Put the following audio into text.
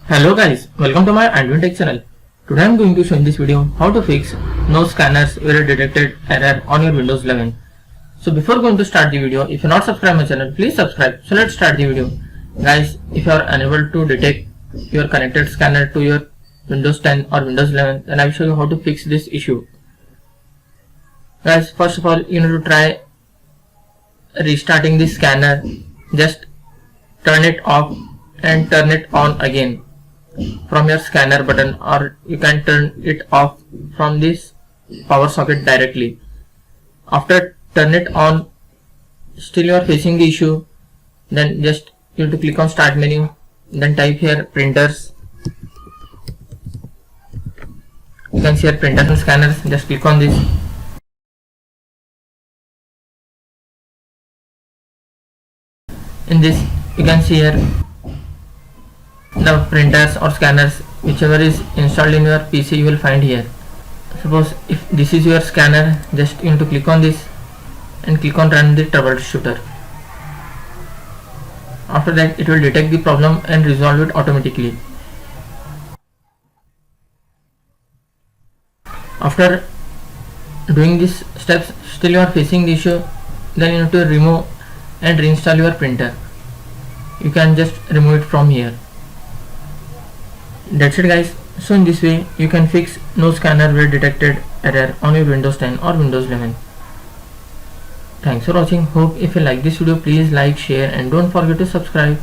Hello guys, welcome to my Android Tech channel. Today I am going to show in this video how to fix no scanners error detected error on your Windows 11. So before going to start the video, if you are not subscribed my channel, please subscribe. So let's start the video. Guys, if you are unable to detect your connected scanner to your Windows 10 or Windows 11, then I will show you how to fix this issue. Guys, first of all, you need to try restarting the scanner. Just turn it off and turn it on again from your scanner button, or you can turn it off from this power socket directly. After turn it on, still you are facing the issue, then just you have to click on start menu, then type here printers. You can see here printers and scanners. Just click on this. In this you can see here the printers or scanners, whichever is installed in your PC you will find here. Suppose if this is your scanner, just you need to click on this and click on run the troubleshooter. After that it will detect the problem and resolve it automatically. After doing these steps still you are facing the issue, then you need to remove and reinstall your printer. You can just remove it from here. That's it guys. So in this way you can fix no scanner error detected error on your Windows 10 or Windows 11. Thanks for watching. Hope if you like this video, please like, share and don't forget to subscribe.